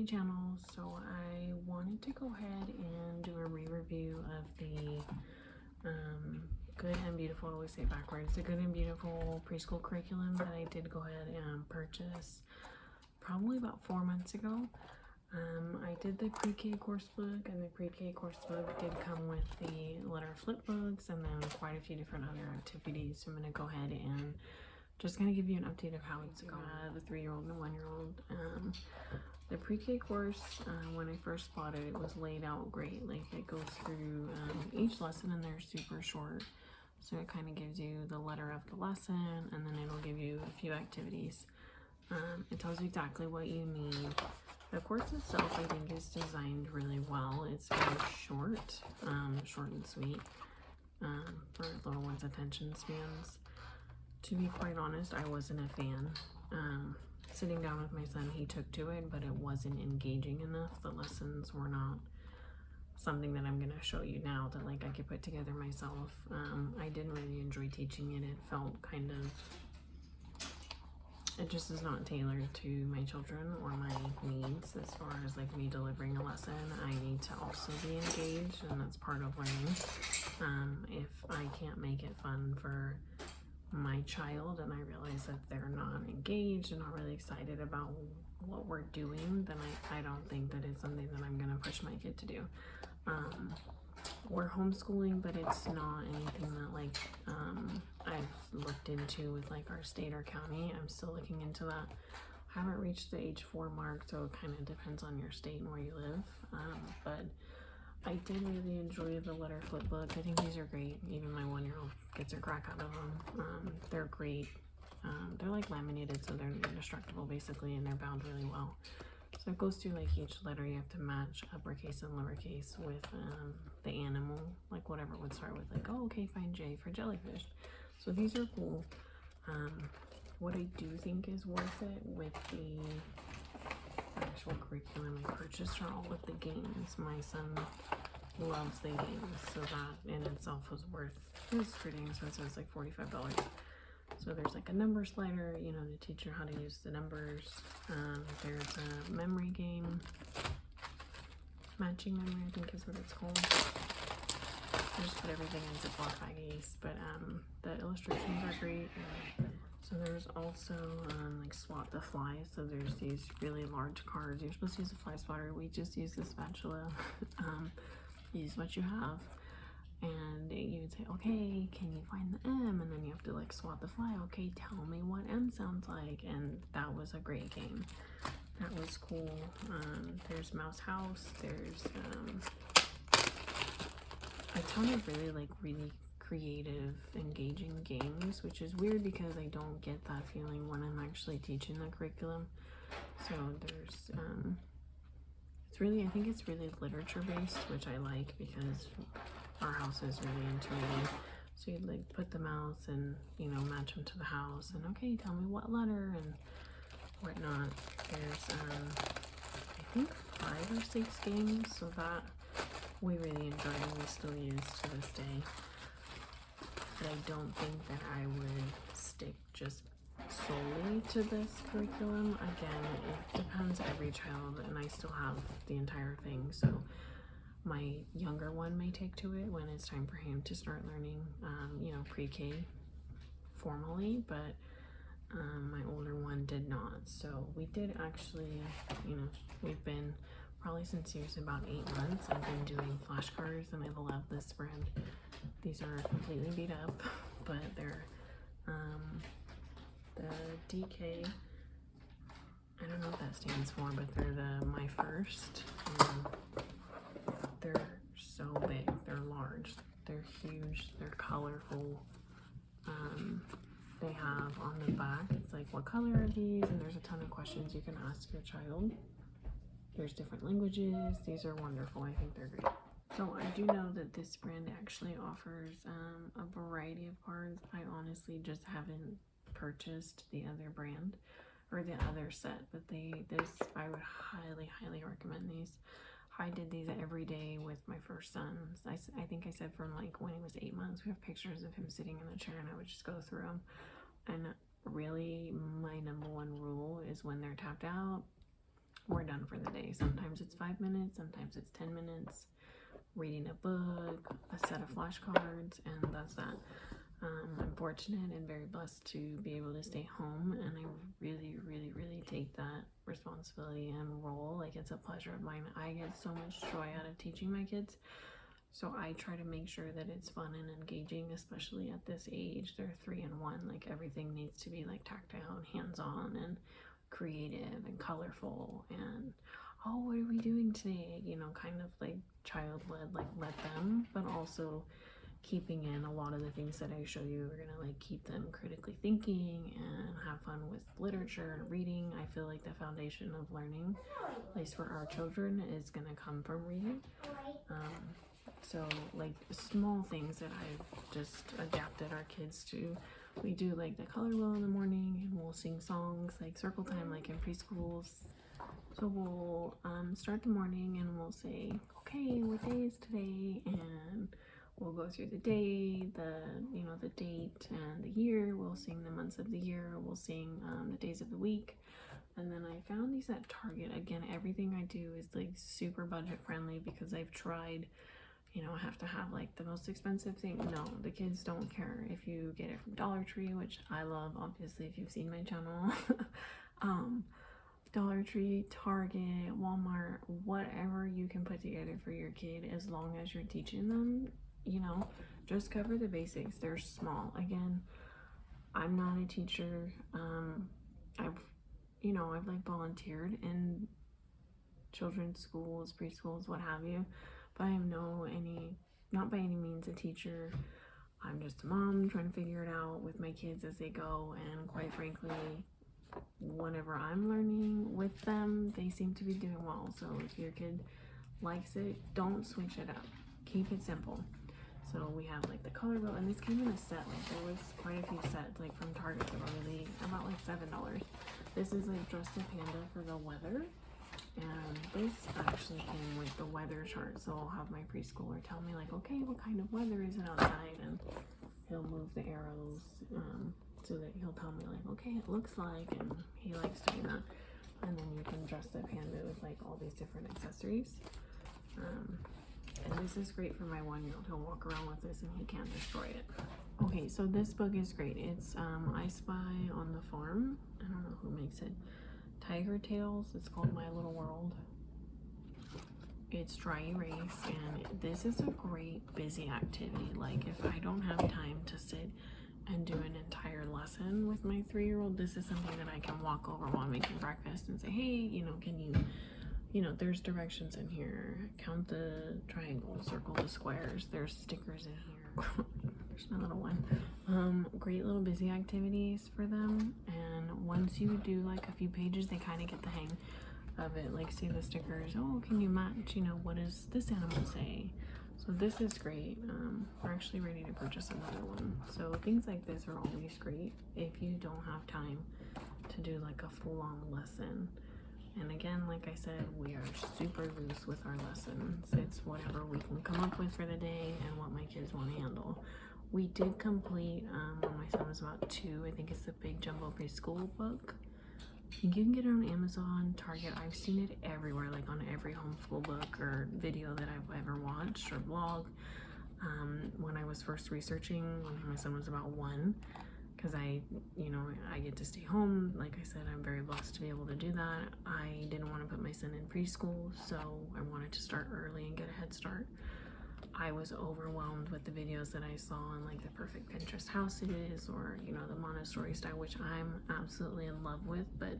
my channel. So I wanted to go ahead and do a re-review of the Good and Beautiful, I always say it backwards, the Good and Beautiful preschool curriculum that I did go ahead and purchase probably about 4 months ago. I did the pre-K course book, and the pre-K course book did come with the letter flip books and then quite a few different other activities. So I'm going to go ahead and just going to give you an update of how it's going. The 3-year-old and the 1-year-old. The pre-K course, when I first bought it, it was laid out great. Like, it goes through each lesson, and they're super short. So it kind of gives you the letter of the lesson, and then it'll give you a few activities. It tells you exactly what you need. The course itself, I think, is designed really well. It's very short, short and sweet, for little ones' attention spans. To be quite honest, I wasn't a fan. Sitting down with my son, he took to it, but it wasn't engaging enough. The lessons were not something that I'm going to show you now that like I could put together myself. I didn't really enjoy teaching it. It felt kind of, it just is not tailored to my children or my needs. As far as like me delivering a lesson, I need to also be engaged, and that's part of learning. If I can't make it fun for my child and I realize that they're not engaged and not really excited about what we're doing, then I don't think that it's something that I'm going to push my kid to do. We're homeschooling, but it's not anything that like I've looked into with like our state or county. I'm still looking into that. I haven't reached the age 4 mark, so it kind of depends on your state and where you live. But I did really enjoy the letter flip book. I think these are great. Even my 1-year-old gets a crack out of them. They're great. They're like laminated, so they're indestructible basically, and they're bound really well. So it goes through like each letter. You have to match uppercase and lowercase with the animal, like whatever would start with, like, oh, okay, find J for jellyfish. So these are cool. What I do think is worth it with the actual curriculum I purchased are all of the games. My son loves the games, so that in itself was worth, it was pretty expensive. It's like $45. So there's like a number slider, you know, to teach you how to use the numbers. There's a memory game, matching memory, I think is what it's called. I just put everything in Ziploc baggies, but the illustrations are great. So there's also like swat the fly. So there's these really large cards. You're supposed to use a fly swatter. We just use the spatula. Use what you have. And you would say, okay, can you find the M? And then you have to like swat the fly. Okay, tell me what M sounds like. And that was a great game. That was cool. There's Mouse House. There's a ton of really creative, engaging games, which is weird because I don't get that feeling when I'm actually teaching the curriculum. So there's it's really, I think it's really literature based, which I like because our house is really intuitive. So you'd like put the mouse and, you know, match them to the house, and okay, tell me what letter and whatnot. There's I think 5 or 6 games, so that we really enjoy and we still use to this day. But I don't think that I would stick just solely to this curriculum. Again, it depends every child, and I still have the entire thing. So my younger one may take to it when it's time for him to start learning, you know, pre-K formally, but my older one did not. So we did actually, you know, we've been probably since he was about 8 months, I've been doing flashcards, and I love this brand. These are completely beat up, but they're the DK, I don't know what that stands for, but they're the My First. They're so big, they're large, they're huge, they're colorful. They have on the back, it's like, what color are these? And there's a ton of questions you can ask your child. There's different languages. These are wonderful. I think they're great. So I do know that this brand actually offers a variety of cards. I honestly just haven't purchased the other brand or the other set, but I would highly recommend these. I did these every day with my first son. I think I said from like when he was 8 months. We have pictures of him sitting in the chair, and I would just go through them. And really, my #1 rule is when they're tapped out, we're done for the day. Sometimes it's 5 minutes, sometimes it's 10 minutes, reading a book, a set of flashcards, and that's that. I'm fortunate and very blessed to be able to stay home, and I really, really, really take that responsibility and role. Like, it's a pleasure of mine. I get so much joy out of teaching my kids, so I try to make sure that it's fun and engaging, especially at this age. They're 3 and 1. Like, everything needs to be like tactile and hands-on and creative and colorful, and oh, what are we doing today? You know, kind of like child-led, like let them, but also keeping in a lot of the things that I show you are gonna like keep them critically thinking and have fun with literature and reading. I feel like the foundation of learning, at least for our children, is gonna come from reading. So like small things that I've just adapted our kids to. We do like the color wheel in the morning, and we'll sing songs like circle time, like in preschools. So we'll start the morning and we'll say, okay, what day is today? And we'll go through the day, the date and the year. We'll sing the months of the year. We'll sing the days of the week. And then I found these at Target. Again, everything I do is like super budget friendly because I've tried, I have to have like the most expensive thing. No, the kids don't care if you get it from Dollar Tree, which I love, obviously, if you've seen my channel. Dollar Tree, Target, Walmart, whatever you can put together for your kid, as long as you're teaching them, just cover the basics. They're small. Again, I'm not a teacher. I've like volunteered in children's schools, preschools, what have you, but I am not by any means a teacher. I'm just a mom trying to figure it out with my kids as they go, and quite frankly, whenever I'm learning with them, they seem to be doing well. So if your kid likes it, don't switch it up. Keep it simple. So we have like the color wheel, and this came in a set. Like, there was quite a few sets like from Target that were really about like $7. This is like Dress the Panda for the weather, and this actually came with the weather chart. So I'll have my preschooler tell me like, okay, what kind of weather is it outside, and he'll move the arrows so that he'll tell me like, okay, it looks like, and he likes doing that. And then you can dress the panda with like all these different accessories. And this is great for my 1-year-old. He'll walk around with this and he can't destroy it. Okay, so this book is great. It's I Spy on the Farm. I don't know who makes it. Tiger Tales. It's called My Little World. It's dry erase, and this is a great busy activity. Like, if I don't have time to sit and do an entire lesson with my 3-year-old, this is something that I can walk over while making breakfast and say, hey, can you, there's directions in here. Count the triangles, circle the squares. There's stickers in here. There's my little one. Great little busy activities for them. And once you do like a few pages, they kind of get the hang of it. Like, see the stickers. Oh, can you match? What does this animal say? So this is great. We're actually ready to purchase another one. So things like this are always great if you don't have time to do like a full-on lesson. And again, like I said, we are super loose with our lessons. It's whatever we can come up with for the day and what my kids want to handle. We did complete, when my son was about 2, I think it's the Big Jumbo Preschool book. I think you can get it on Amazon, Target. I've seen it everywhere, like on every homeschool book or video that I've ever watched or blog. When I was first researching, when my son was about 1, because I get to stay home. Like I said, I'm very blessed to be able to do that. I didn't want to put my son in preschool, so I wanted to start early and get a head start. I was overwhelmed with the videos that I saw and like the perfect Pinterest house it is, or the Montessori style, which I'm absolutely in love with, but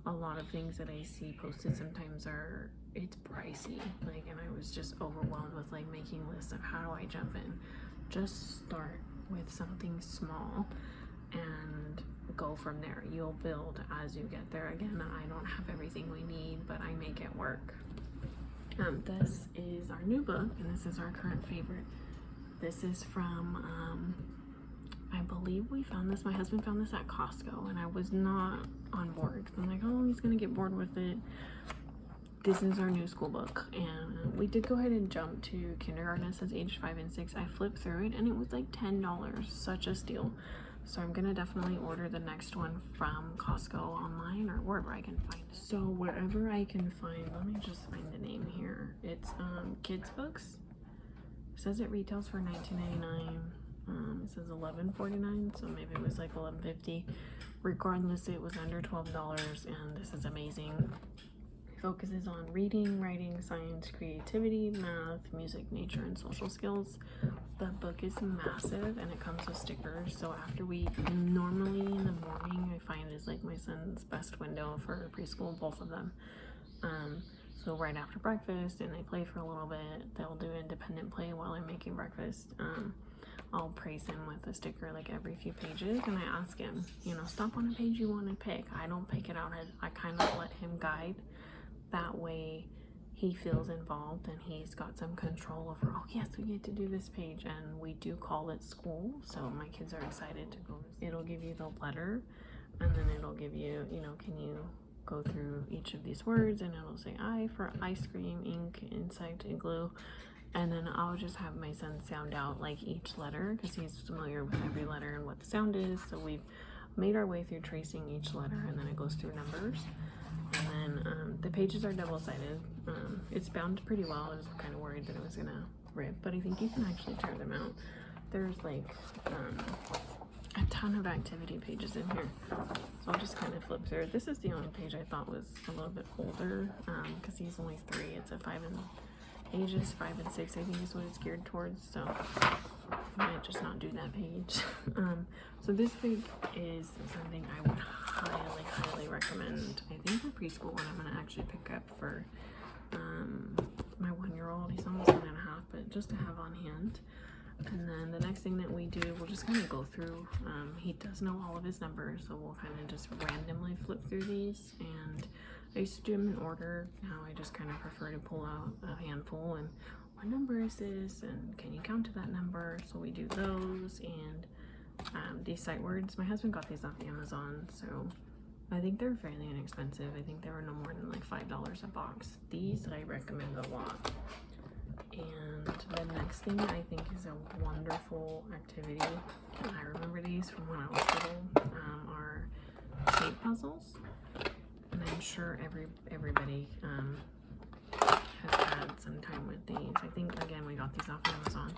a lot of things that I see posted sometimes it's pricey, like, and I was just overwhelmed with like making lists of how do I jump in. Just start with something small and go from there. You'll build as you get there. Again, I don't have everything we need, but I make it work. This is our new book, and this is our current favorite. This is from, I believe we found this, my husband found this at Costco, and I was not on board. I'm like, oh, he's gonna get bored with it. This is our new school book, and we did go ahead and jump to kindergarten. It says age 5 and 6. I flipped through it, and it was like $10, such a steal. So I'm gonna definitely order the next one from Costco online or wherever I can find it. So wherever I can find, let me just find the name here. It's kids books. It says it retails for $19.99. It says $11.49, so maybe it was like $11.50. Regardless, it was under $12, and this is amazing. It focuses on reading, writing, science, creativity, math, music, nature, and social skills. The book is massive, and it comes with stickers. So after we normally in the morning, I find is like my son's best window for preschool, both of them. So right after breakfast, and they play for a little bit. They'll do independent play while I'm making breakfast. I'll praise him with a sticker like every few pages, and I ask him, you know, stop on a page you want to pick. I don't pick it out. I kind of let him guide. That way he feels involved and he's got some control over, oh yes, we get to do this page, and we do call it school, so my kids are excited to go. It'll give you the letter, and then it'll give you, you know, can you go through each of these words, and it'll say I for ice cream, ink, insect, igloo. And then I'll just have my son sound out like each letter because he's familiar with every letter and what the sound is. So we've made our way through tracing each letter, and then it goes through numbers. And then the pages are double-sided. It's bound pretty well. I was kind of worried that it was gonna rip, but I think you can actually tear them out. There's like a ton of activity pages in here. So I'll just kind of flip through. This is the only page I thought was a little bit older because he's only 3. It's a ages 5 and 6, I think is what it's geared towards, so I might just not do that page. So this page is something I would highly recommend. I think the preschool one I'm going to actually pick up for my 1-year-old. He's almost 1.5, but just to have on hand. And then the next thing that we do, we'll just kind of go through, he does know all of his numbers, so we'll kind of just randomly flip through these. And I used to do them in order. Now I just kind of prefer to pull out a handful and what number is this, and can you count to that number? So we do those, and these sight words. My husband got these off Amazon, so I think they're fairly inexpensive. I think they were no more than like $5 a box. These I recommend a lot. And the next thing I think is a wonderful activity, and I remember these from when I was little, are shape puzzles. And I'm sure everybody has had some time with these. I think, again, we got these off Amazon.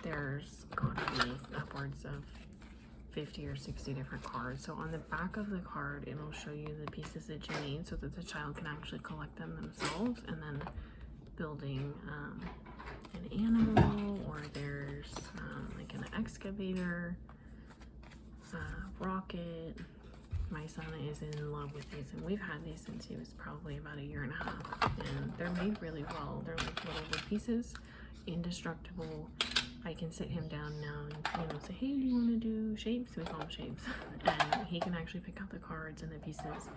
There's gotta be upwards of 50 or 60 different cards. So on the back of the card, it'll show you the pieces that you need so that the child can actually collect them themselves, and then building an animal, or there's like an excavator, rocket. My son is in love with these, and we've had these since he was probably about 1.5 years, and they're made really well. They're like little wood pieces, indestructible. I can sit him down now and, you know, say, hey, do you want to do shapes? We call them shapes. And he can actually pick out the cards and the pieces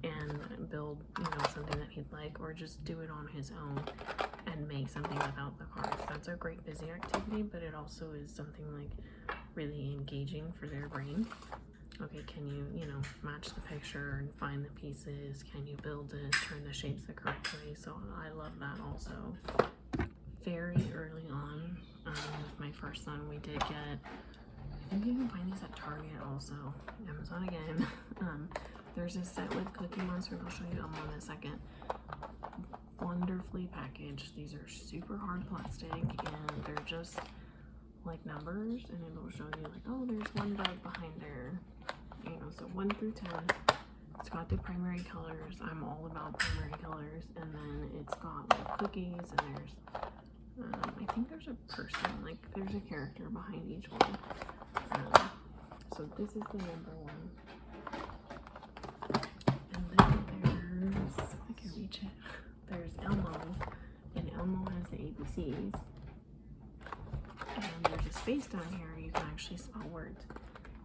and build, you know, something that he'd like, or just do it on his own and make something without the cards. That's a great busy activity, but it also is something like really engaging for their brain. Okay, can you, you know, match the picture and find the pieces? Can you build it, turn the shapes the correct way? So I love that also. Very early on with my first son, we did get, I think you can find these at Target also, Amazon again. There's a set with Cookie Monster, and I'll show you them in a second. Wonderfully packaged. These are super hard plastic, and they're just like numbers, and it'll show you like, oh, there's one bug behind there, you know, so 1 through 10. It's got the primary colors. I'm all about primary colors. And then it's got like cookies, and there's I think there's a person, like there's a character behind each one. So this is the number 1. And then there's, I can reach it, there's Elmo, and Elmo has the ABCs. And there's a space down here you can actually spell words.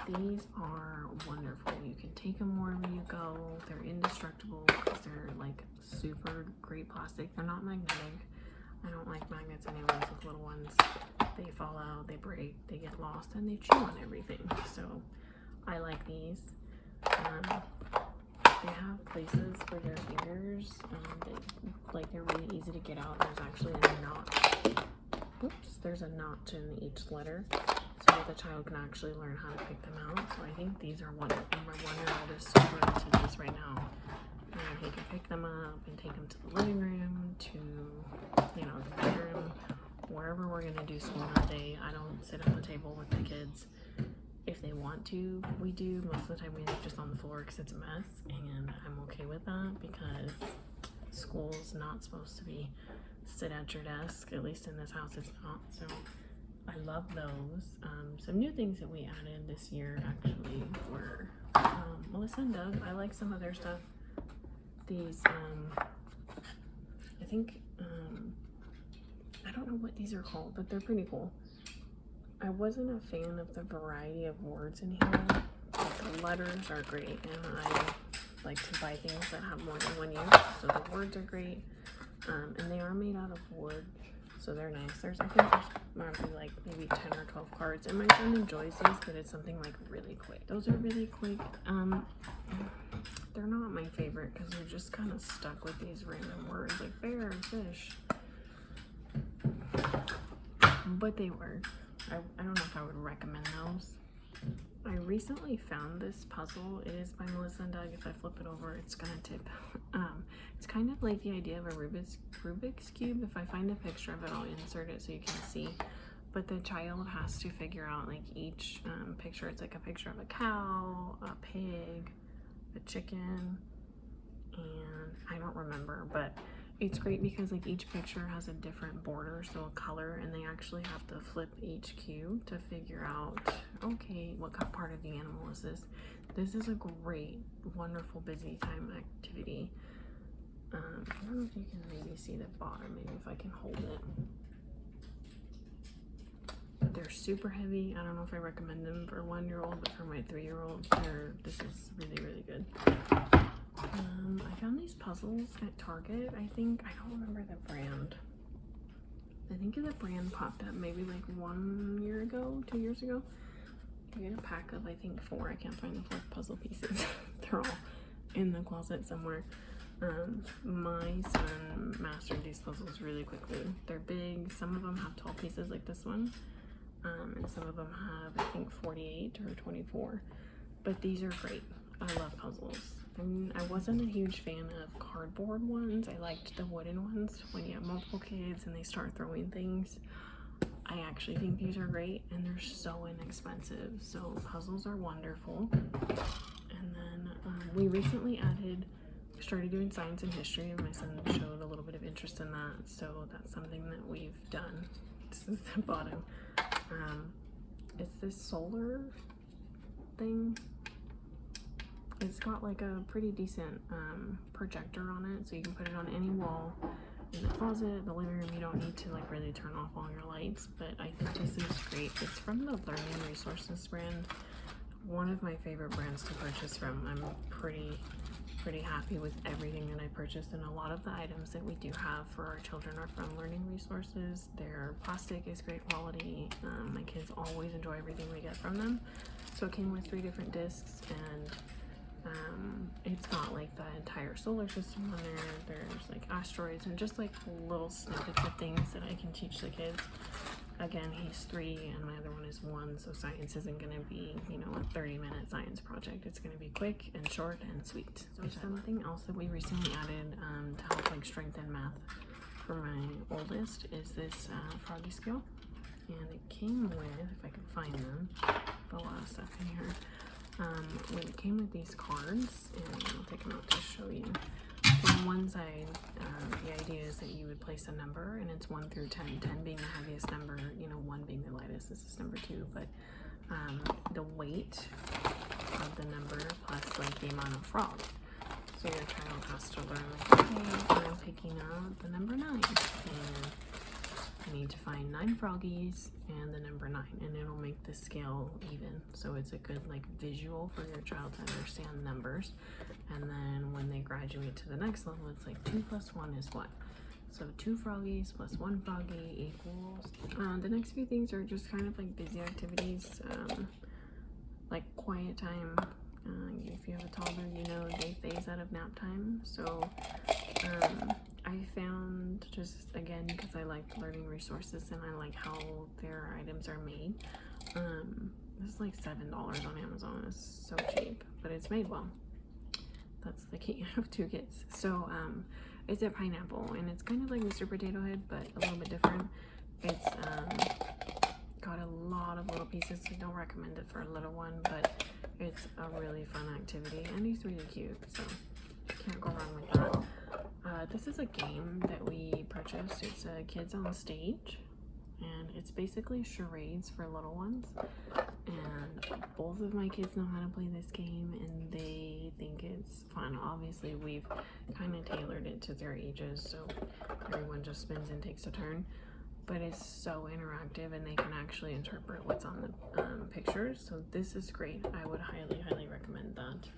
These are wonderful. You can take them wherever you go. They're indestructible because they're like super great plastic. They're not magnetic. I don't like magnets anyways with little ones. They fall out, they break, they get lost, and they chew on everything. So I like these. They have places for their ears. They're really easy to get out. There's actually a notch. Oops, there's a notch in each letter. so that the child can actually learn how to pick them out. So I think these are wonderful. My 1-year-old is super into these right now. And he can pick them up and take them to the living room, to, you know, the bedroom, wherever we're going to do school that day. I don't sit at the table with the kids. If they want to, we do. Most of the time we end up just on the floor because it's a mess, and I'm okay with that because school's not supposed to be sit at your desk. At least in this house it's not. So I love those. Some new things that we added this year actually were Melissa and Doug. I like some of their stuff. These I think I don't know what these are called, but they're pretty cool. I wasn't a fan of the variety of words in here, but the letters are great, and I like to buy things that have more than one use. So the words are great, and they are made out of wood, so they're nice. I think there's like maybe 10 or 12 cards, and my son enjoys these, but it's something like really quick. Those are really quick. They're not my favorite because they're just kind of stuck with these random words like bear and fish, but they work. I don't know if I would recommend those. I recently found this puzzle. It is by Melissa and Doug. If I flip it over, it's gonna tip. It's kind of like the idea of a Rubik's Cube. If I find a picture of it, I'll insert it so you can see. But the child has to figure out like each picture. It's like a picture of a cow, a pig, a chicken, and I don't remember, but it's great because like each picture has a different border, so a color, and they actually have to flip each cube to figure out, okay, what part of the animal is this? This is a great, wonderful busy time activity. I don't know if you can maybe see the bottom, maybe if I can hold it. But they're super heavy. I don't know if I recommend them for a 1-year-old, but for my 3-year-old, this is really, really good. I found these puzzles at Target. I don't remember the brand. I think the brand popped up maybe like 1 year ago, 2 years ago. You get a pack of, I think, 4. I can't find the 4th puzzle pieces. They're all in the closet somewhere. My son mastered these puzzles really quickly. They're big. Some of them have 12 pieces like this one. And some of them have, I think, 48 or 24. But these are great. I love puzzles. I wasn't a huge fan of cardboard ones. I liked the wooden ones. When you have multiple kids and they start throwing things, I actually think these are great, and they're so inexpensive. So puzzles are wonderful. And then we recently started doing science and history, and my son showed a little bit of interest in that. So that's something that we've done. This is the bottom. It's this solar thing. It's got like a pretty decent projector on it, so you can put it on any wall in the closet, the living room. You don't need to like really turn off all your lights, but I think this is great. It's from the Learning Resources brand, one of my favorite brands to purchase from. I'm pretty happy with everything that I purchased, and a lot of the items that we do have for our children are from Learning Resources. Their plastic is great quality. My kids always enjoy everything we get from them. So it came with 3 different discs, and it's got like the entire solar system on there. There's like asteroids and just like little snippets of things that I can teach the kids. Again, he's 3 and my other one is 1, so science isn't going to be, you know, a 30-minute science project. It's going to be quick and short and sweet. So something else that we recently added to help like strengthen math for my oldest is this froggy scale, and it came with, if I can find them, a lot of stuff in here. When it came with these cards, and I'll take them out to show you. The one side, the idea is that you would place a number, and it's 1 through 10, 10 being the heaviest number, you know, 1 being the lightest. This is number 2, but the weight of the number plus like the amount of frog. So your child has to learn, like, okay, I'm picking up the number 9, and I need to find 9 froggies and the number 9, and it'll make the scale even. So it's a good like visual for your child to understand numbers. And then when they graduate to the next level, it's like 2 plus 1 is what? So 2 froggies plus 1 froggy equals. The next few things are just kind of like busy activities, like quiet time. If you have a toddler, you know they phase out of nap time. So I found, just again because I like Learning Resources and I like how their items are made, This is like $7 on Amazon. It's so cheap, but it's made well. That's the key. I have 2 kids. So it's a pineapple, and it's kind of like Mr. Potato Head, but a little bit different. It's got a lot of little pieces. I don't recommend it for a little one, but it's a really fun activity, and he's really cute, so can't go wrong with that. This is a game that we purchased. It's Kids on Stage, and it's basically charades for little ones, and both of my kids know how to play this game, and they think it's fun. Obviously, we've kind of tailored it to their ages, so everyone just spins and takes a turn, but it's so interactive, and they can actually interpret what's on the pictures, so this is great. I would highly recommend that.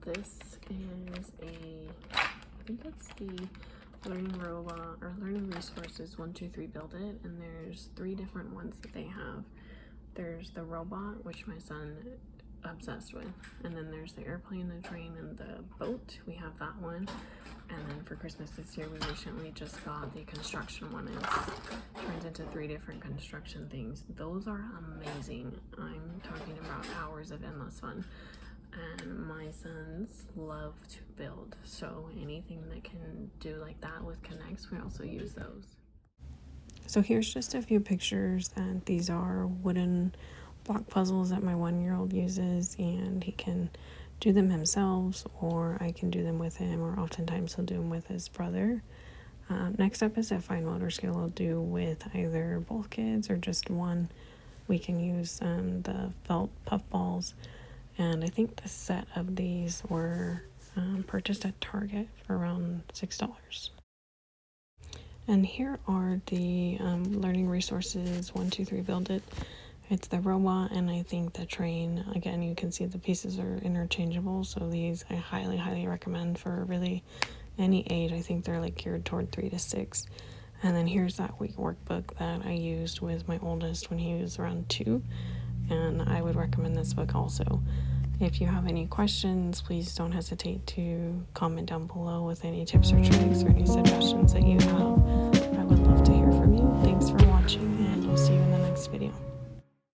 This is I think it's the Learning Robot or Learning Resources 1, 2, 3 Build It, and there's 3 different ones that they have. There's the robot, which my son obsessed with, and then there's the airplane, the train, and the boat. We have that one, and then for Christmas this year we recently just got the construction one. It turns into 3 different construction things. Those are amazing. I'm talking about hours of endless fun. And my sons love to build, so anything that can do like that with Connects, we also use those. So here's just a few pictures, and these are wooden block puzzles that my 1-year-old uses, and he can do them himself, or I can do them with him, or oftentimes he'll do them with his brother. Next up is a fine motor skill I'll do with either both kids or just one. We can use the felt puff balls. And I think the set of these were purchased at Target for around $6. And here are the Learning Resources 1, 2, 3 Build It. It's the robot, and I think the train. Again, you can see the pieces are interchangeable, so these I highly recommend for really any age. I think they're like geared toward 3 to 6. And then here's that week workbook that I used with my oldest when he was around 2. And I would recommend this book also. If you have any questions, please don't hesitate to comment down below with any tips or tricks or any suggestions that you have. I would love to hear from you. Thanks for watching, and we'll see you in the next video.